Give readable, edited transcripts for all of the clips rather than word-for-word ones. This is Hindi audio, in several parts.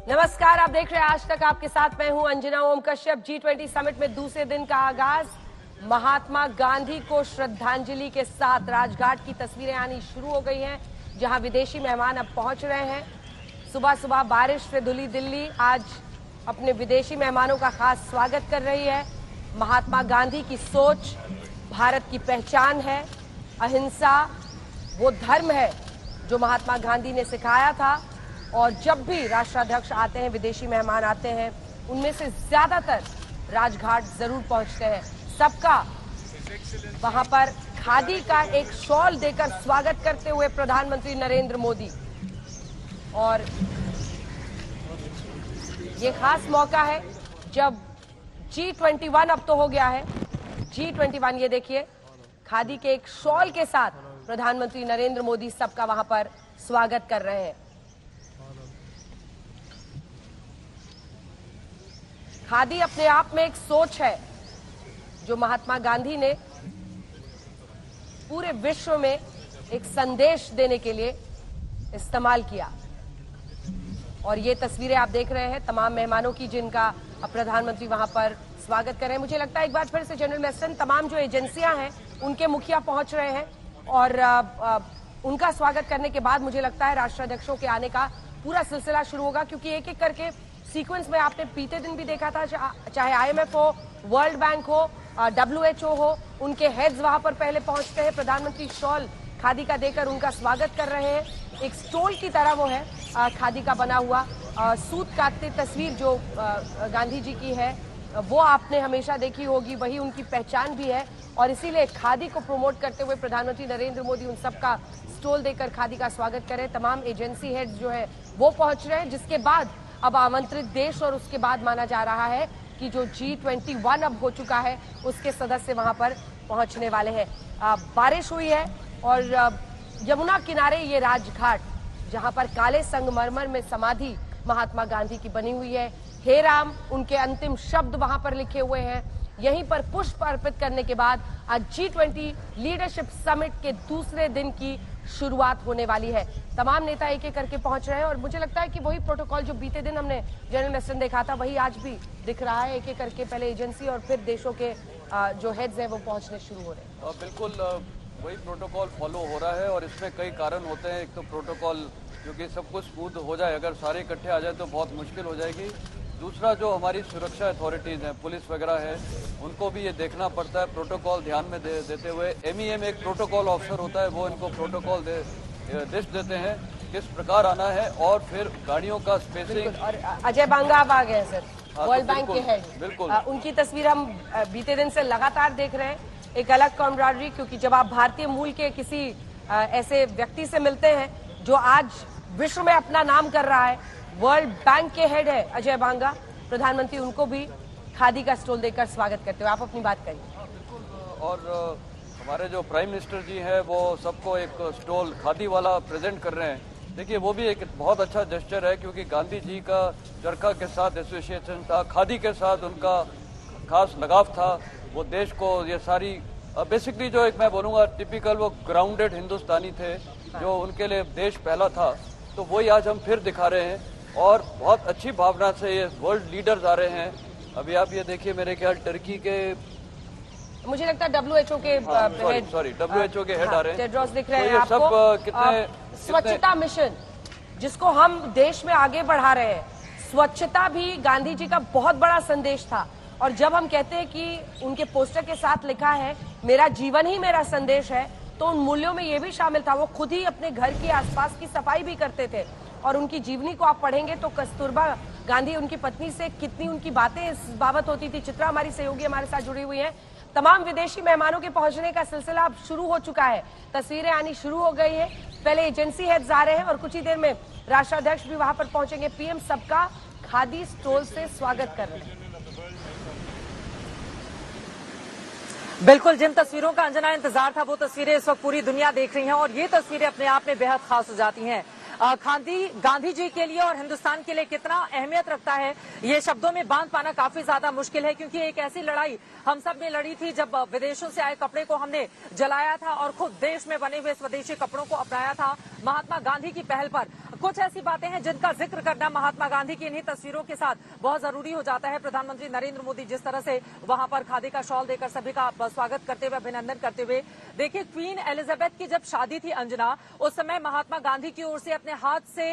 नमस्कार, आप देख रहे हैं आज तक। आपके साथ मैं हूं अंजना ओम कश्यप। G20 समिट में दूसरे दिन का आगाज। महात्मा गांधी को श्रद्धांजलि के साथ राजघाट की तस्वीरें आनी शुरू हो गई हैं, जहां विदेशी मेहमान अब पहुंच रहे हैं। सुबह सुबह बारिश से धुली दिल्ली आज अपने विदेशी मेहमानों का खास स्वागत कर रही है। महात्मा गांधी की सोच भारत की पहचान है। अहिंसा वो धर्म है जो महात्मा गांधी ने सिखाया था, और जब भी राष्ट्राध्यक्ष आते हैं, विदेशी मेहमान आते हैं, उनमें से ज्यादातर राजघाट जरूर पहुंचते हैं। सबका वहां पर खादी का एक शॉल देकर स्वागत करते हुए प्रधानमंत्री नरेंद्र मोदी। और ये खास मौका है जब G21 अब तो हो गया है, G21, ये देखिए खादी के एक शॉल के साथ प्रधानमंत्री नरेंद्र मोदी सबका वहां पर स्वागत कर रहे हैं। खादी अपने आप में एक सोच है जो महात्मा गांधी ने पूरे विश्व में एक संदेश देने के लिए इस्तेमाल किया। और ये तस्वीरें आप देख रहे हैं तमाम मेहमानों की, जिनका अब प्रधानमंत्री वहां पर स्वागत कर रहे हैं। मुझे लगता है एक बार फिर से जनरल मैसन, तमाम जो एजेंसियां हैं उनके मुखिया पहुंच रहे हैं, और उनका स्वागत करने के बाद मुझे लगता है राष्ट्राध्यक्षों के आने का पूरा सिलसिला शुरू होगा, क्योंकि एक एक करके सीक्वेंस में आपने बीते दिन भी देखा था, चाहे IMF हो, वर्ल्ड बैंक हो, WHO हो, उनके हेड्स वहां पर पहले पहुंचते हैं। प्रधानमंत्री शॉल खादी का देकर उनका स्वागत कर रहे हैं। एक स्टोल की तरह वो है खादी का बना हुआ। सूत काटते तस्वीर जो गांधी जी की है वो आपने हमेशा देखी होगी, वही उनकी पहचान भी है, और इसीलिए खादी को प्रमोट करते हुए प्रधानमंत्री नरेंद्र मोदी उन सबका स्टोल देकर खादी का स्वागत करें। तमाम एजेंसी हेड्स जो है वो पहुंच रहे हैं, जिसके बाद अब आमंत्रित देश और उसके बाद माना जा रहा है कि जो G21 अब हो चुका है उसके सदस्य वहां पर पहुंचने वाले हैं। बारिश हुई है और यमुना किनारे ये राजघाट, जहां पर काले संगमरमर में समाधि महात्मा गांधी की बनी हुई है, हे राम उनके अंतिम शब्द वहां पर लिखे हुए हैं। यहीं पर पुष्प अर्पित करने के बाद आज G20 लीडरशिप समिट के दूसरे दिन की शुरुआत होने वाली है। तमाम नेता एक एक करके पहुंच रहे हैं, और मुझे लगता है कि वही प्रोटोकॉल जो बीते दिन हमने जनरल मैसन देखा था, वही आज भी दिख रहा है। एक एक करके पहले एजेंसी और फिर देशों के जो हेड्स हैं वो पहुंचने शुरू हो रहे हैं। बिल्कुल वही प्रोटोकॉल फॉलो हो रहा है, और इसमें कई कारण होते हैं। एक तो प्रोटोकॉल क्योंकि सब कुछ स्मूथ हो जाए, अगर सारे इकट्ठे आ जाए तो बहुत मुश्किल हो जाएगी। दूसरा, जो हमारी सुरक्षा अथॉरिटीज़ हैं, पुलिस वगैरह है, उनको भी ये देखना पड़ता है, प्रोटोकॉल ध्यान में देते हुए। MEM एक प्रोटोकॉल ऑफिसर होता है, वो इनको प्रोटोकॉल लिस्ट देते हैं किस प्रकार आना है, और फिर गाड़ियों का स्पेसिंग। और अजय बांगा अब आ गए हैं सर, वर्ल्ड बैंक के हेड। बिल्कुल उनकी तस्वीर हम बीते दिन से लगातार देख रहे हैं। एक अलग कॉमराडरी, क्योंकि जब आप भारतीय मूल के किसी ऐसे व्यक्ति से मिलते हैं जो आज विश्व में अपना नाम कर रहा है, वर्ल्ड बैंक के हेड है अजय बांगा, प्रधानमंत्री उनको भी खादी का स्टॉल देकर स्वागत करते हुए। आप अपनी बात करिए। बिल्कुल, और हमारे जो प्राइम मिनिस्टर जी हैं वो सबको एक स्टॉल खादी वाला प्रेजेंट कर रहे हैं। देखिए, वो भी एक बहुत अच्छा जेस्चर है, क्योंकि गांधी जी का चरखा के साथ एसोसिएशन था, खादी के साथ उनका खास लगाव था। वो देश को ये सारी बेसिकली जो एक मैं बोलूँगा टिपिकल वो ग्राउंडेड हिंदुस्तानी थे, जो उनके लिए देश पहला था, तो वही आज हम फिर दिखा रहे हैं। और बहुत अच्छी भावना से ये वर्ल्ड लीडर्स आ रहे हैं। अभी आप ये देखिए, मेरे ख्याल टर्की के, मुझे लगता है WHO के WHO के हेड आ रहे हैं, टेड्रोस दिख रहे हैं तो ये आपको। सब कितने स्वच्छता मिशन जिसको हम देश में आगे बढ़ा रहे हैं, स्वच्छता भी गांधी जी का बहुत बड़ा संदेश था। और जब हम कहते हैं कि उनके पोस्टर के साथ लिखा है मेरा जीवन ही मेरा संदेश है, तो उन मूल्यों में ये भी शामिल था। वो खुद ही अपने घर के आसपास की सफाई भी करते थे, और उनकी जीवनी को आप पढ़ेंगे तो कस्तूरबा गांधी, उनकी पत्नी से कितनी उनकी बातें इस बाबत होती थी। चित्रा हमारी सहयोगी हमारे साथ जुड़ी हुई हैं। तमाम विदेशी मेहमानों के पहुंचने का सिलसिला अब शुरू हो चुका है, तस्वीरें आनी शुरू हो गई है। पहले एजेंसी हेड्स आ रहे हैं और कुछ ही देर में राष्ट्राध्यक्ष भी वहां पर पहुंचेंगे। PM सबका खादी स्टॉल से स्वागत कर रहे हैं। बिल्कुल, जिन तस्वीरों का अंजना इंतजार था वो तस्वीरें इस वक्त पूरी दुनिया देख रही है, और ये तस्वीरें अपने आप में बेहद खास हो जाती हैं। खादी गांधी जी के लिए और हिंदुस्तान के लिए कितना अहमियत रखता है, ये शब्दों में बांध पाना काफी ज्यादा मुश्किल है, क्योंकि एक ऐसी लड़ाई हम सब ने लड़ी थी जब विदेशों से आए कपड़े को हमने जलाया था और खुद देश में बने हुए स्वदेशी कपड़ों को अपनाया था। महात्मा गांधी की पहल पर। कुछ ऐसी बातें हैं जिनका जिक्र करना महात्मा गांधी की इन्हीं तस्वीरों के साथ बहुत जरूरी हो जाता है। प्रधानमंत्री नरेंद्र मोदी जिस तरह से वहां पर खादी का शॉल देकर सभी का स्वागत करते हुए, अभिनंदन करते हुए, देखिए क्वीन एलिजाबेथ की जब शादी थी अंजना, उस समय महात्मा गांधी की ओर से अपने हाथ से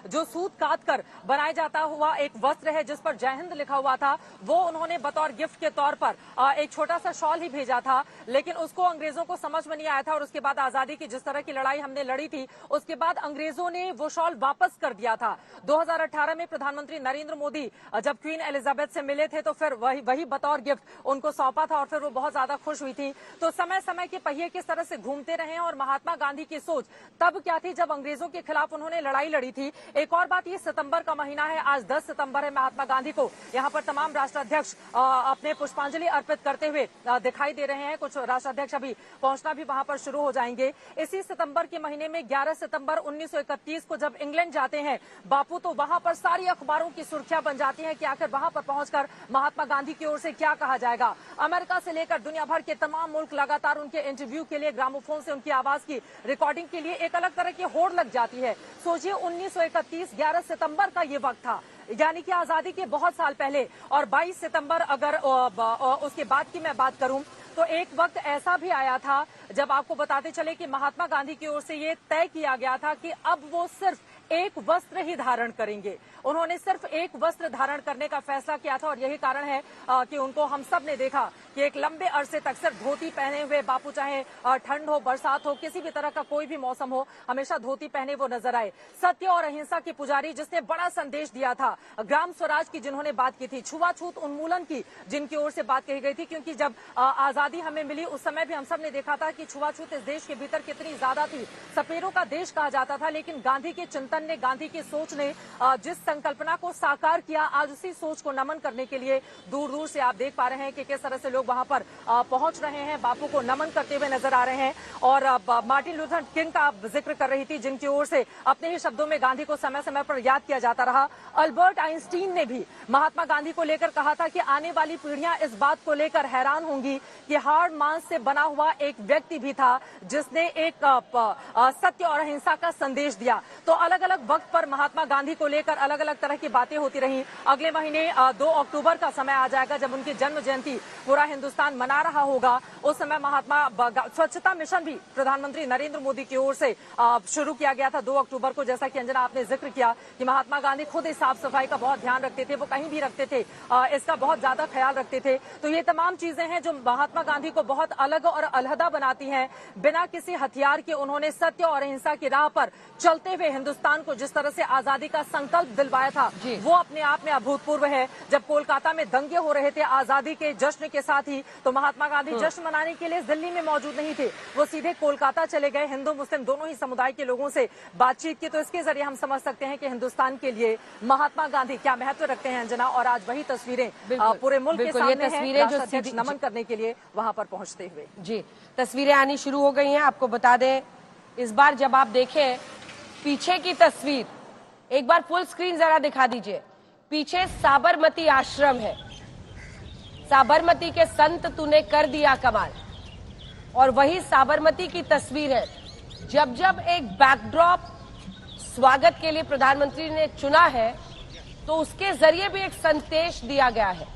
जो सूत काट कर बनाया जाता हुआ एक वस्त्र है जिस पर जय हिंद लिखा हुआ था, वो उन्होंने बतौर गिफ्ट के तौर पर एक छोटा सा शॉल ही भेजा था। लेकिन उसको अंग्रेजों को समझ में नहीं आया था और उसके बाद आजादी की जिस तरह की लड़ाई हमने लड़ी थी, उसके बाद अंग्रेजों ने वो शॉल वापस कर दिया था। 2018 में प्रधानमंत्री नरेंद्र मोदी जब क्वीन एलिजाबेथ से मिले थे तो फिर वही बतौर गिफ्ट उनको सौंपा था और फिर वो बहुत ज्यादा खुश हुई थी। तो समय समय के पहिए किस तरह से घूमते रहे और महात्मा गांधी की सोच तब क्या थी जब अंग्रेजों के खिलाफ उन्होंने लड़ाई लड़ी थी। एक और बात, ये सितंबर का महीना है, आज 10 सितंबर है। महात्मा गांधी को यहाँ पर तमाम राष्ट्राध्यक्ष अपने पुष्पांजलि अर्पित करते हुए दिखाई दे रहे हैं। कुछ राष्ट्राध्यक्ष अभी पहुंचना भी वहां पर शुरू हो जाएंगे। इसी सितंबर के महीने में 11 सितंबर 1931 को जब इंग्लैंड जाते हैं बापू, तो वहां पर सारी अखबारों की सुर्खियां बन जाती हैं कि आखिर वहां पर पहुंचकर महात्मा गांधी की ओर से क्या कहा जाएगा। अमेरिका से लेकर दुनिया भर के तमाम मुल्क लगातार उनके इंटरव्यू के लिए, ग्रामोफोन से उनकी आवाज की रिकॉर्डिंग के लिए एक अलग तरह की होड़ लग जाती है। सोचिए 1931 11 सितंबर का ये वक्त था, यानी कि आजादी के बहुत साल पहले। और 22 सितंबर अगर उसके बाद की मैं बात करूं तो एक वक्त ऐसा भी आया था जब आपको बताते चले कि महात्मा गांधी की ओर से ये तय किया गया था कि अब वो सिर्फ एक वस्त्र ही धारण करेंगे। उन्होंने सिर्फ एक वस्त्र धारण करने का फैसला किया था और यही कारण है कि उनको हम सब ने देखा कि एक लंबे अरसे तक सिर्फ धोती पहने हुए बापू, चाहे ठंड हो, बरसात हो, किसी भी तरह का कोई भी मौसम हो, हमेशा धोती पहने वो नजर आए। सत्य और अहिंसा के पुजारी जिसने बड़ा संदेश दिया था, ग्राम स्वराज की जिन्होंने बात की थी, छुआछूत उन्मूलन की जिनकी ओर से बात कही गई थी, क्योंकि जब आजादी हमें मिली उस समय भी हम सब ने देखा था कि छुआछूत इस देश के भीतर कितनी ज्यादा थी। सपेरों का देश कहा जाता था, लेकिन गांधी के चिंतन ने, गांधी की सोच ने जिस संकल्पना को साकार किया, आज उसी सोच को नमन करने के लिए दूर दूर से आप देख पा रहे हैं कि किस तरह से लोग वहां पर पहुंच रहे हैं, बापू को नमन करते हुए नजर आ रहे हैं। और मार्टिन लूथर किंग का आप जिक्र कर रही थी, जिनकी ओर से अपने ही शब्दों में गांधी को समय समय पर याद किया जाता रहा। अल्बर्ट आइंस्टीन ने भी महात्मा गांधी को लेकर कहा था कि आने वाली पीढ़ियां इस बात को लेकर हैरान होंगी कि हाड़ मांस से बना हुआ एक व्यक्ति भी था जिसने एक सत्य और अहिंसा का संदेश दिया। तो अलग अलग वक्त पर महात्मा गांधी को लेकर अलग अलग तरह की बातें होती रही। अगले महीने 2 अक्टूबर का समय आ जाएगा जब उनकी जन्म जयंती पूरा हिंदुस्तान मना रहा होगा। उस समय महात्मा स्वच्छता मिशन भी प्रधानमंत्री नरेंद्र मोदी की ओर से शुरू किया गया था 2 अक्टूबर को। जैसा कि अंजना आपने जिक्र किया कि महात्मा गांधी खुद इस साफ सफाई का बहुत ध्यान रखते थे, वो कहीं भी रखते थे, इसका बहुत ज्यादा ख्याल रखते थे। तो ये तमाम चीजें हैं जो महात्मा गांधी को बहुत अलग और अलहदा बनाती हैं। बिना किसी हथियार के उन्होंने सत्य और अहिंसा की राह पर चलते हुए हिंदुस्तान को जिस तरह से आजादी का संकल्प दिलवाया था, वो अपने आप में अभूतपूर्व है। जब कोलकाता में दंगे हो रहे थे आजादी के जश्न के साथ ही, तो महात्मा गांधी जश्न मनाने के लिए दिल्ली में मौजूद नहीं थे, वो सीधे कोलकाता चले गए, हिंदू मुस्लिम दोनों ही समुदाय के लोगों से बातचीत की। तो इसके जरिए हम समझ सकते हैं कि हिंदुस्तान के लिए महात्मा गांधी क्या महत्व रखते हैं अंजना। और आज वही तस्वीरें पूरे मुल्क के सामने हैं, राष्ट्राध्यक्ष नमन करने के लिए वहां पर पहुंचते हुए। जी, तस्वीरें आनी शुरू हो गई हैं। आपको बता दें, इस बार जब आप देखें पीछे की तस्वीर, एक बार फुल स्क्रीन जरा दिखा दीजिए। पीछे साबरमती आश्रम है, साबरमती के संत तूने कर दिया कमाल, और वही साबरमती की तस्वीर है। जब जब एक बैकड्रॉप स्वागत के लिए प्रधानमंत्री ने चुना है तो उसके जरिए भी एक संदेश दिया गया है।